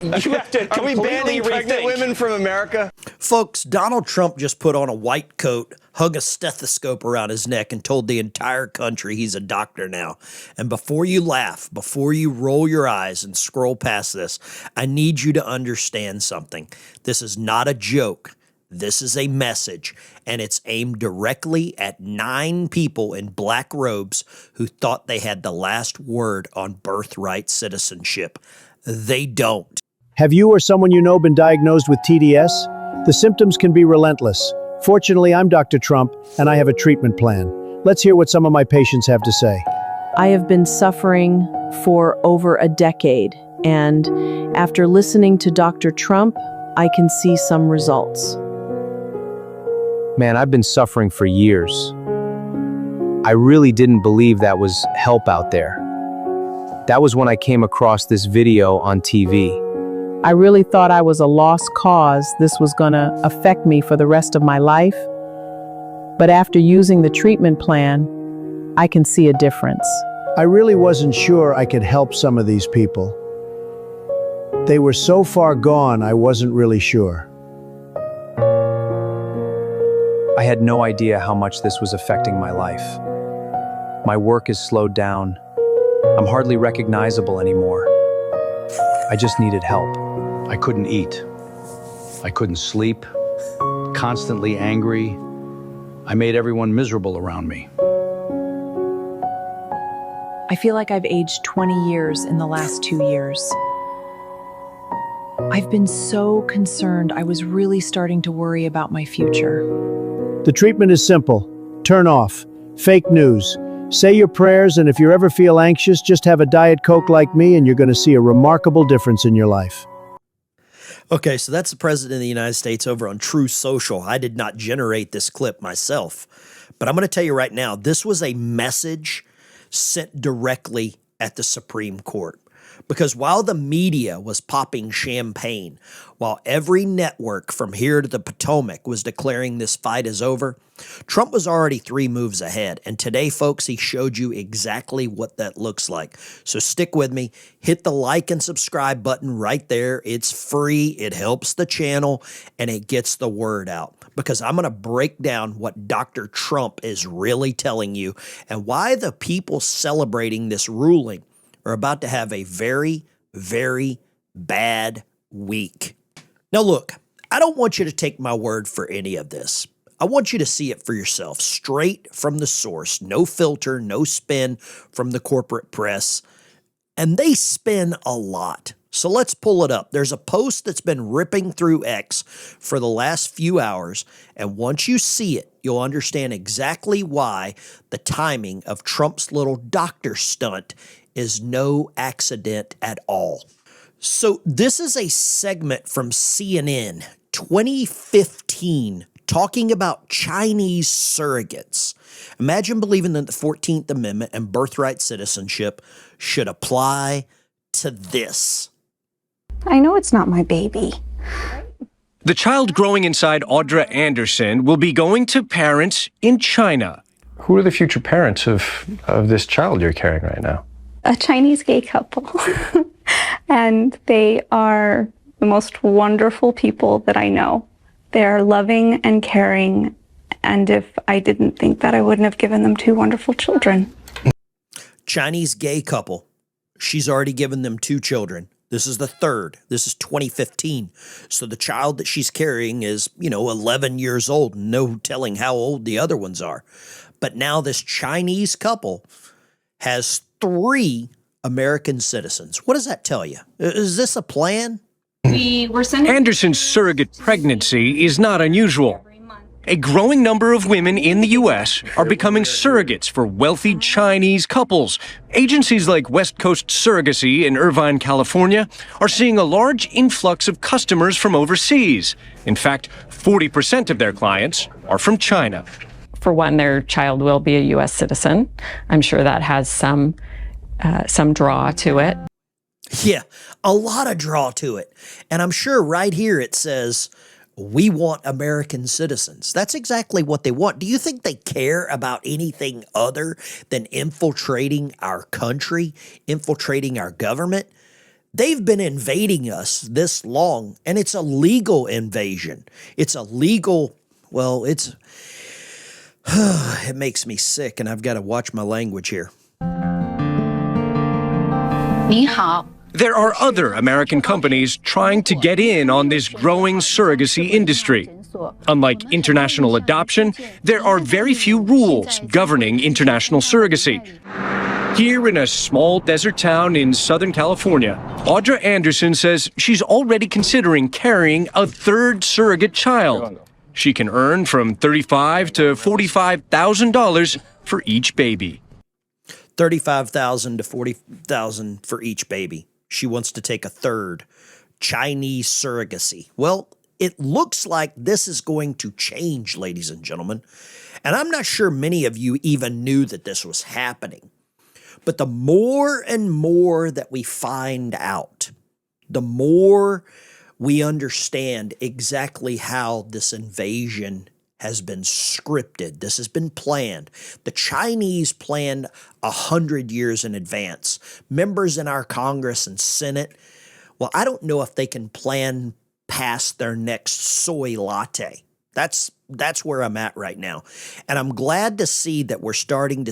You have to Are we banning pregnant women from America? Folks, Donald Trump just put on a white coat, hung a stethoscope around his neck, and told the entire country he's a doctor now. And before you laugh, before you roll your eyes and scroll past this, I need you to understand something. This is not a joke. This is a message, and it's aimed directly at 9 people in black robes who thought they had the last word on birthright citizenship. They don't. Have you or someone you know been diagnosed with TDS? The symptoms can be relentless. Fortunately, I'm Dr. Trump, and I have a treatment plan. Let's hear what some of my patients have to say. I have been suffering for over a decade, and after listening to Dr. Trump, I can see some results. Man, I've been suffering for years. I really didn't believe that was help out there. That was when I came across this video on TV. I really thought I was a lost cause. This was going to affect me for the rest of my life. But after using the treatment plan, I can see a difference. I really wasn't sure I could help some of these people. They were so far gone, I wasn't really sure. I had no idea how much this was affecting my life. My work is slowed down. I'm hardly recognizable anymore. I just needed help. I couldn't eat. I couldn't sleep. Constantly angry. I made everyone miserable around me. I feel like I've aged 20 years in the last 2 years. I've been so concerned. I was really starting to worry about my future. The treatment is simple. Turn off fake news. Say your prayers, and if you ever feel anxious, just have a Diet Coke like me, and you're going to see a remarkable difference in your life. Okay, so that's the President of the United States over on True Social. I did not generate this clip myself, but I'm going to tell you right now, this was a message sent directly at the Supreme Court. Because while the media was popping champagne, while every network from here to the Potomac was declaring this fight is over, Trump was already 3 moves ahead. And today, folks, he showed you exactly what that looks like. So stick with me. Hit the like and subscribe button right there. It's free. It helps the channel, and it gets the word out. Because I'm going to break down what Dr. Trump is really telling you and why the people celebrating this ruling are about to have a very, very bad week. Now, look, I don't want you to take my word for any of this. I want you to see it for yourself, straight from the source, no filter, no spin from the corporate press. And they spin a lot. So let's pull it up. There's a post that's been ripping through X for the last few hours. And once you see it, you'll understand exactly why the timing of Trump's little doctor stunt is no accident at all. So this is a segment from CNN 2015 talking about Chinese surrogates. Imagine believing that the 14th Amendment and birthright citizenship should apply to this. I know it's not my baby. The child growing inside Audra Anderson will be going to parents in China. Who are the future parents of this child you're carrying right now? A Chinese gay couple. And they are the most wonderful people that I know. They're loving and caring. And if I didn't think that, I wouldn't have given them 2 wonderful children. Chinese gay couple. She's already given them 2 children. This is the 3rd. This is 2015. So the child that she's carrying is, 11 years old. No telling how old the other ones are. But now this Chinese couple has 3 American citizens. What does that tell you? Is this a plan? Anderson's surrogate pregnancy is not unusual. A growing number of women in the U.S. are becoming surrogates for wealthy Chinese couples. Agencies like West Coast Surrogacy in Irvine, California, are seeing a large influx of customers from overseas. In fact, 40% of their clients are from China. For one, their child will be a U.S. citizen. I'm sure that has some draw to it. Yeah, a lot of draw to it. And I'm sure right here it says, we want American citizens. That's exactly what they want. Do you think they care about anything other than infiltrating our country, infiltrating our government? They've been invading us this long, and it's a legal invasion. It's a legal, well, it's, it makes me sick, and I've got to watch my language here. There are other American companies trying to get in on this growing surrogacy industry. Unlike international adoption, there are very few rules governing international surrogacy. Here in a small desert town in Southern California, Audra Anderson says she's already considering carrying a third surrogate child. She can earn from $35,000 to $45,000 for each baby. $35,000 to $40,000 for each baby. She wants to take a third. Chinese surrogacy. Well, it looks like this is going to change, ladies and gentlemen. And I'm not sure many of you even knew that this was happening. But the more and more that we find out, the more we understand exactly how this invasion has been scripted. This has been planned. The Chinese planned 100 years in advance. Members in our Congress and Senate, well, I don't know if they can plan past their next soy latte. That's where I'm at right now. And I'm glad to see that we're starting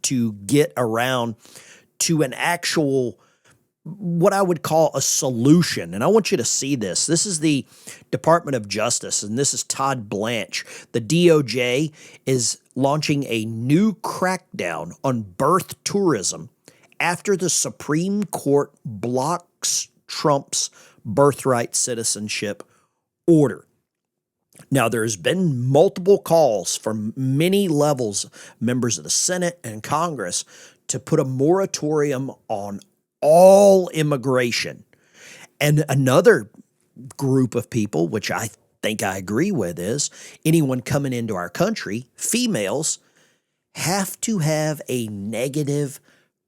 to get around to an actual, what I would call a solution. And I want you to see this. This is the Department of Justice, and this is Todd Blanche. The DOJ is launching a new crackdown on birth tourism after the Supreme Court blocks Trump's birthright citizenship order. Now, there's been multiple calls from many levels, members of the Senate and Congress, to put a moratorium on all immigration. And another group of people, which I think I agree with, is anyone coming into our country, females, have to have a negative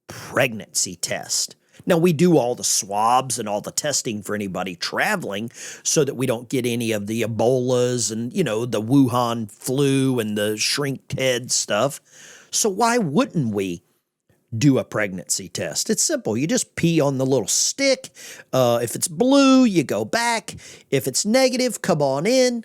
pregnancy test. Now, we do all the swabs and all the testing for anybody traveling so that we don't get any of the Ebolas and, the Wuhan flu and the shrink head stuff. So why wouldn't we do a pregnancy test? It's simple. You just pee on the little stick. If it's blue, you go back. If it's negative, come on in.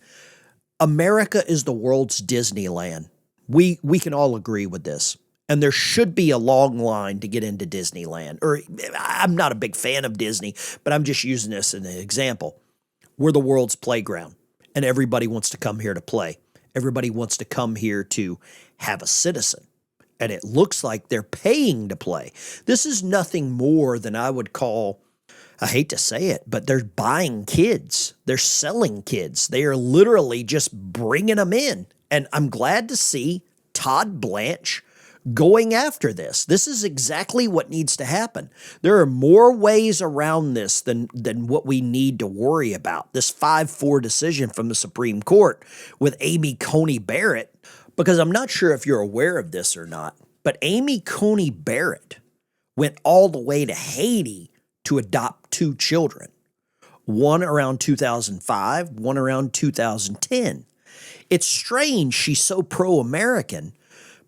America is the world's Disneyland. We can all agree with this. And there should be a long line to get into Disneyland. Or I'm not a big fan of Disney, but I'm just using this as an example. We're the world's playground, and everybody wants to come here to play. Everybody wants to come here to have a citizen. And it looks like they're paying to play. This is nothing more than I would call, I hate to say it, but they're buying kids. They're selling kids. They are literally just bringing them in. And I'm glad to see Todd Blanche going after this. This is exactly what needs to happen. There are more ways around this than what we need to worry about. This 5-4 decision from the Supreme Court with Amy Coney Barrett, because I'm not sure if you're aware of this or not, but Amy Coney Barrett went all the way to Haiti to adopt 2 children, one around 2005, one around 2010. It's strange she's so pro-American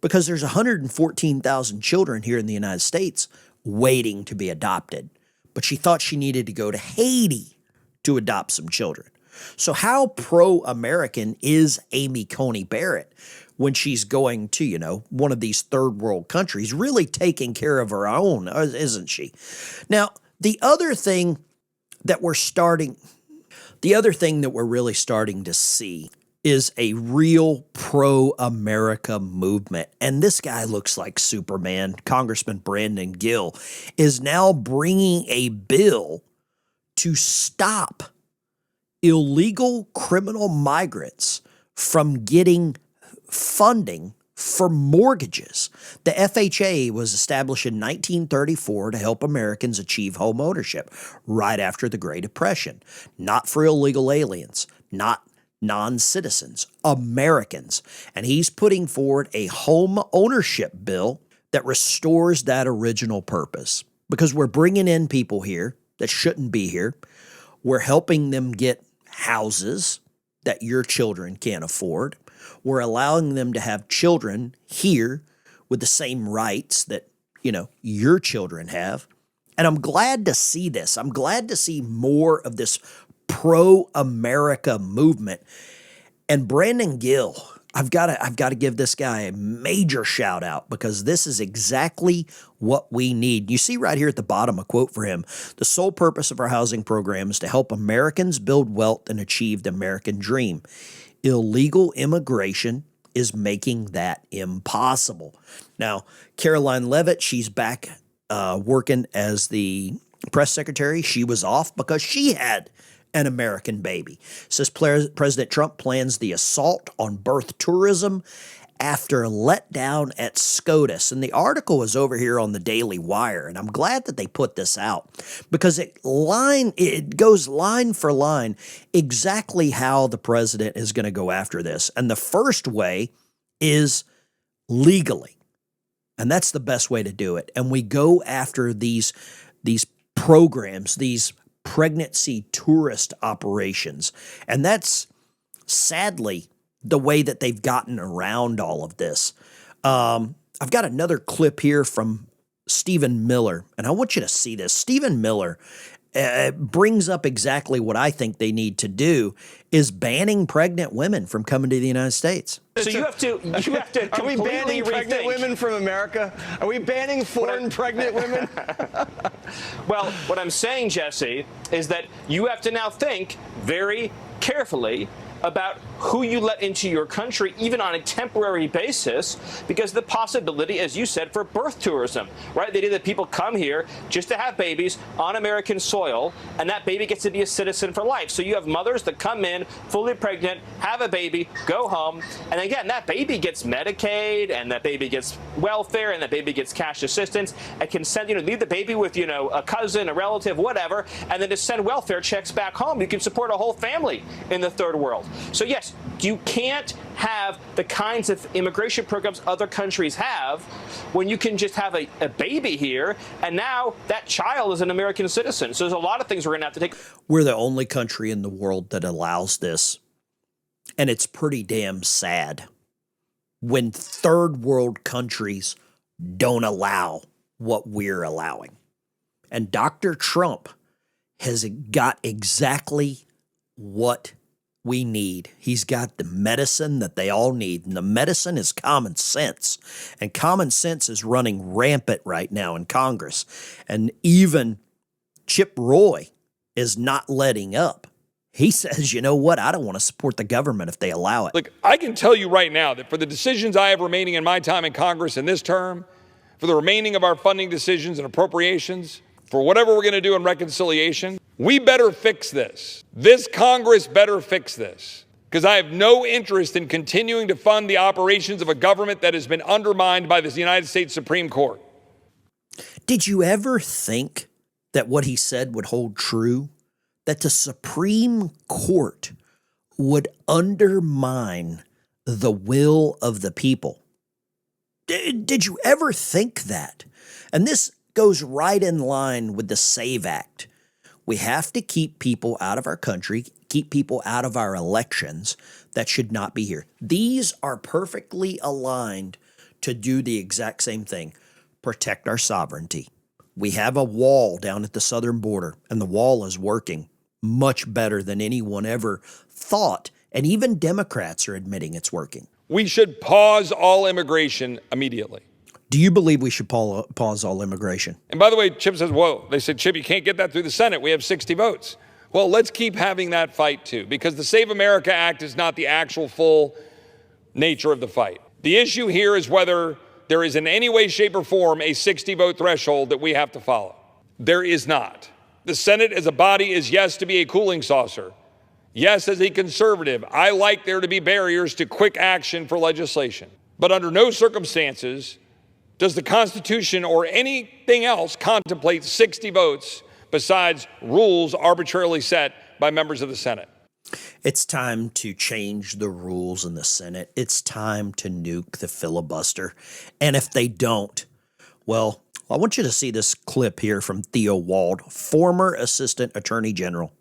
because there's 114,000 children here in the United States waiting to be adopted. But she thought she needed to go to Haiti to adopt some children. So how pro-American is Amy Coney Barrett when she's going to, one of these third world countries, really taking care of her own, isn't she? Now, the other thing that we're really starting to see is a real pro-America movement. And this guy looks like Superman. Congressman Brandon Gill is now bringing a bill to stop illegal criminal migrants from getting funding for mortgages. The FHA was established in 1934 to help Americans achieve home ownership right after the Great Depression. Not for illegal aliens, not non-citizens, Americans. And he's putting forward a home ownership bill that restores that original purpose. Because we're bringing in people here that shouldn't be here. We're helping them get houses that your children can't afford. We're allowing them to have children here with the same rights that, your children have. And I'm glad to see this. I'm glad to see more of this pro-America movement. And Brandon Gill, I've got to give this guy a major shout out because this is exactly what we need. You see right here at the bottom a quote for him. The sole purpose of our housing program is to help Americans build wealth and achieve the American dream. Illegal immigration is making that impossible. Now, Caroline Leavitt, she's back working as the press secretary. She was off because she had an American baby. Says President Trump plans the assault on birth tourism after letdown at SCOTUS. And the article is over here on the Daily Wire, and I'm glad that they put this out because it goes line for line exactly how the president is going to go after this. And the first way is legally. And that's the best way to do it. And we go after these programs, these pregnancy tourist operations. And that's sadly the way that they've gotten around all of this. I've got another clip here from Stephen Miller, and I want you to see this. Stephen Miller brings up exactly what I think they need to do is banning pregnant women from coming to the United States. So you have to Are we banning pregnant women from America? Are we banning foreign pregnant women? Well, what I'm saying, Jesse, is that you have to now think very carefully about who you let into your country, even on a temporary basis, because the possibility, as you said, for birth tourism, right? The idea that people come here just to have babies on American soil, and that baby gets to be a citizen for life. So you have mothers that come in, fully pregnant, have a baby, go home, and again, that baby gets Medicaid, and that baby gets welfare, and that baby gets cash assistance, and can send, leave the baby with, a cousin, a relative, whatever, and then just send welfare checks back home. You can support a whole family in the third world. So yes, you can't have the kinds of immigration programs other countries have when you can just have a baby here, and now that child is an American citizen. So there's a lot of things we're going to have to take. We're the only country in the world that allows this, and it's pretty damn sad when third world countries don't allow what we're allowing. And Dr. Trump has got exactly what we need. He's got the medicine that they all need, and the medicine is common sense. And common sense is running rampant right now in Congress. And even Chip Roy is not letting up. He says, you know what? I don't want to support the government if they allow it. Look, I can tell you right now that for the decisions I have remaining in my time in Congress in this term, for the remaining of our funding decisions and appropriations, for whatever we're going to do in reconciliation, we better fix this. This Congress better fix this, because I have no interest in continuing to fund the operations of a government that has been undermined by the United States Supreme Court. Did you ever think that what he said would hold true? That the Supreme Court would undermine the will of the people? Did you ever think that? And this goes right in line with the SAVE Act. We have to keep people out of our country, keep people out of our elections that should not be here. These are perfectly aligned to do the exact same thing, protect our sovereignty. We have a wall down at the southern border, and the wall is working much better than anyone ever thought, and even Democrats are admitting it's working. We should pause all immigration immediately. Do you believe we should pause all immigration? And by the way, Chip says, whoa, they said, Chip, you can't get that through the Senate. We have 60 votes. Well, let's keep having that fight too, because the Save America Act is not the actual full nature of the fight. The issue here is whether there is in any way, shape, or form a 60-vote threshold that we have to follow. There is not. The Senate as a body is, yes, to be a cooling saucer. Yes, as a conservative, I like there to be barriers to quick action for legislation. But under no circumstances does the Constitution or anything else contemplate 60 votes besides rules arbitrarily set by members of the Senate? It's time to change the rules in the Senate. It's time to nuke the filibuster. And if they don't, well, I want you to see this clip here from Theo Wald, former Assistant Attorney General.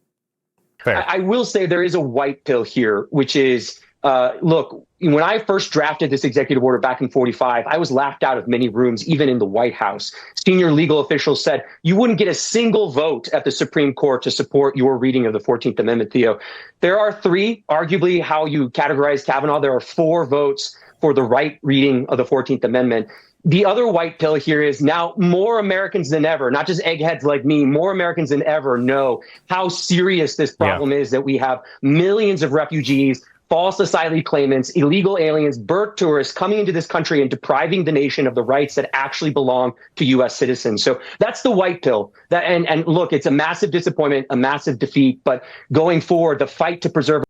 I will say there is a white pill here, which is look, when I first drafted this executive order back in 45, I was laughed out of many rooms, even in the White House. Senior legal officials said you wouldn't get a single vote at the Supreme Court to support your reading of the 14th Amendment, Theo. There are three, arguably how you categorize Kavanaugh. There are 4 votes for the right reading of the 14th Amendment. The other white pill here is now more Americans than ever, not just eggheads like me, more Americans than ever know how serious this problem is, that we have millions of refugees, false asylum claimants, illegal aliens, birth tourists coming into this country and depriving the nation of the rights that actually belong to U.S. citizens. So that's the white pill. And look, it's a massive disappointment, a massive defeat. But going forward, the fight to preserve.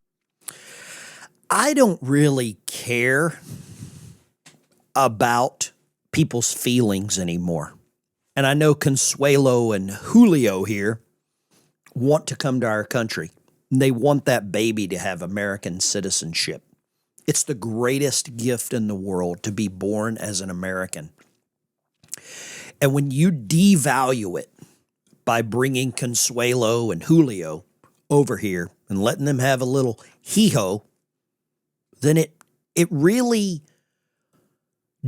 I don't really care about people's feelings anymore. And I know Consuelo and Julio here want to come to our country. They want that baby to have American citizenship. It's the greatest gift in the world to be born as an American. And when you devalue it by bringing Consuelo and Julio over here and letting them have a little hee-ho, then it really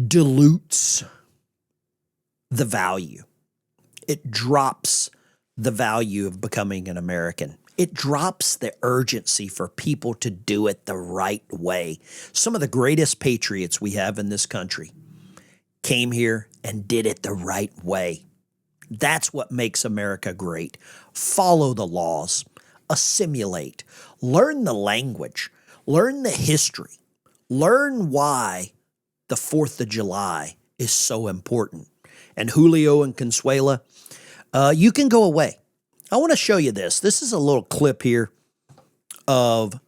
dilutes the value. It drops the value of becoming an American. It drops the urgency for people to do it the right way. Some of the greatest patriots we have in this country came here and did it the right way. That's what makes America great. Follow the laws, assimilate, learn the language, learn the history, learn why the 4th of July is so important. And Julio and Consuela, you can go away. I want to show you this. This is a little clip here of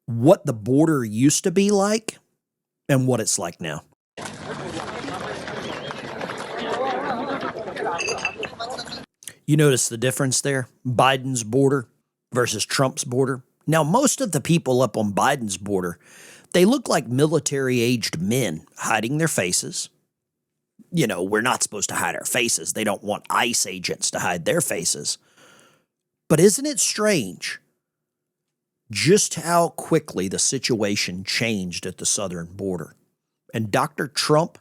what the border used to be like and what it's like now. You notice the difference there? Biden's border versus Trump's border. Now, most of the people up on Biden's border, they look like military-aged men hiding their faces. You know, we're not supposed to hide our faces. They don't want ICE agents to hide their faces. But isn't it strange just how quickly the situation changed at the southern border? And Dr. Trump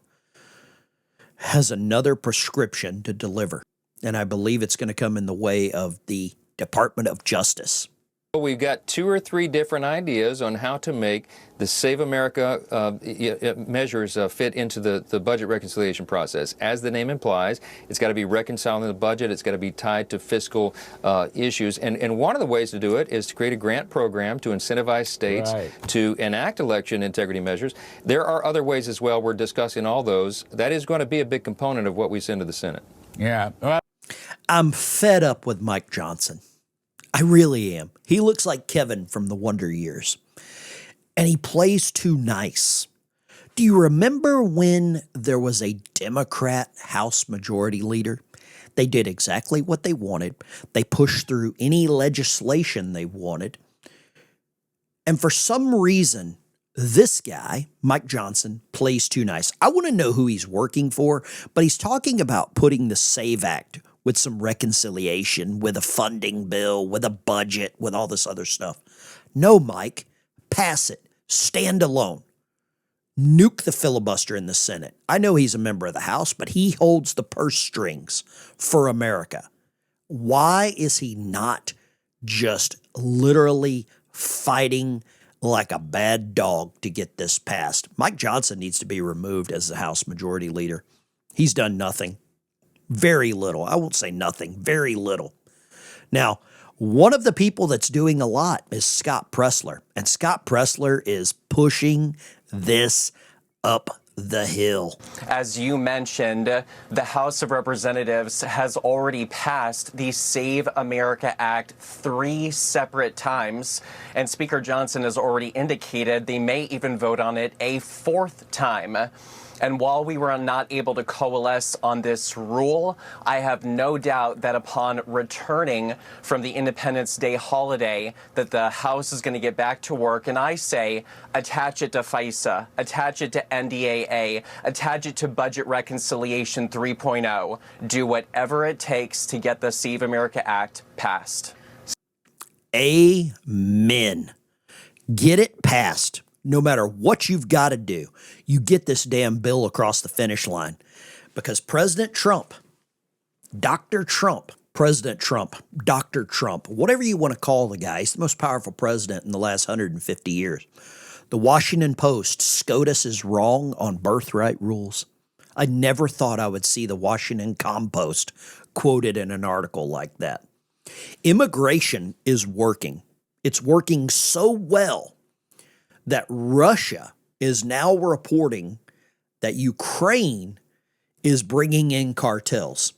has another prescription to deliver. And I believe it's going to come in the way of the Department of Justice. We've got 2 or 3 different ideas on how to make the Save America measures fit into the budget reconciliation process. As the name implies, it's got to be reconciling the budget. It's got to be tied to fiscal issues. And one of the ways to do it is to create a grant program to incentivize states to enact election integrity measures. There are other ways as well. We're discussing all those. That is going to be a big component of what we send to the Senate. Yeah. I'm fed up with Mike Johnson. I really am. He looks like Kevin from the Wonder Years. And he plays too nice. Do you remember when there was a Democrat House Majority Leader? They did exactly what they wanted. They pushed through any legislation they wanted. And for some reason, this guy, Mike Johnson, plays too nice. I want to know who he's working for, but he's talking about putting the SAVE Act with some reconciliation, with a funding bill, with a budget, with all this other stuff. No, Mike, pass it. Stand alone. Nuke the filibuster in the Senate. I know he's a member of the House, but he holds the purse strings for America. Why is he not just literally fighting like a bad dog to get this passed? Mike Johnson needs to be removed as the House Majority Leader. He's done nothing. Very little. I won't say nothing. Very little. Now, one of the people that's doing a lot is Scott Pressler. And Scott Pressler is pushing this up the hill. As you mentioned, the House of Representatives has already passed the Save America Act 3 separate times. And Speaker Johnson has already indicated they may even vote on it a 4th time. And while we were not able to coalesce on this rule, I have no doubt that upon returning from the Independence Day holiday, that the House is going to get back to work. And I say, attach it to FISA, attach it to NDAA, attach it to Budget Reconciliation 3.0. Do whatever it takes to get the Save America Act passed. Amen. Get it passed. No matter what you've got to do, you get this damn bill across the finish line. Because President Trump, Dr. Trump, President Trump, Dr. Trump, whatever you want to call the guy, he's the most powerful president in the last 150 years. The Washington Post, SCOTUS is wrong on birthright rules. I never thought I would see the Washington Compost quoted in an article like that. Immigration is working. It's working so well that Russia is now reporting that Ukraine is bringing in cartels.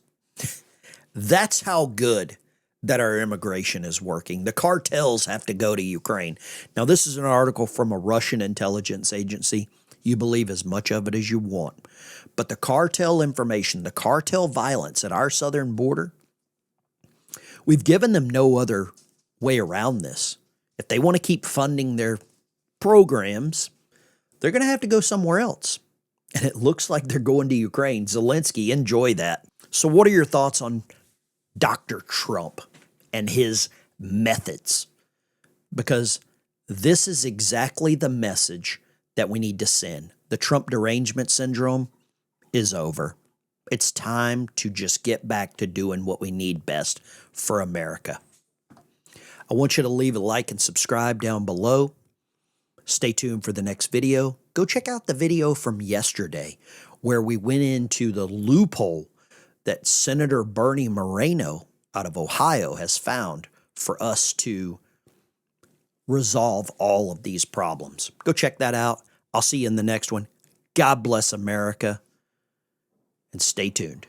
That's how good that our immigration is working. The cartels have to go to Ukraine. Now, this is an article from a Russian intelligence agency. You believe as much of it as you want. But the cartel information, the cartel violence at our southern border, we've given them no other way around this. If they want to keep funding their programs, they're going to have to go somewhere else. And it looks like they're going to Ukraine. Zelensky, enjoy that. So what are your thoughts on Dr. Trump and his methods? Because this is exactly the message that we need to send. The Trump derangement syndrome is over. It's time to just get back to doing what we need best for America. I want you to leave a like and subscribe down below. Stay tuned for the next video. Go check out the video from yesterday where we went into the loophole that Senator Bernie Moreno out of Ohio has found for us to resolve all of these problems. Go check that out. I'll see you in the next one. God bless America, and stay tuned.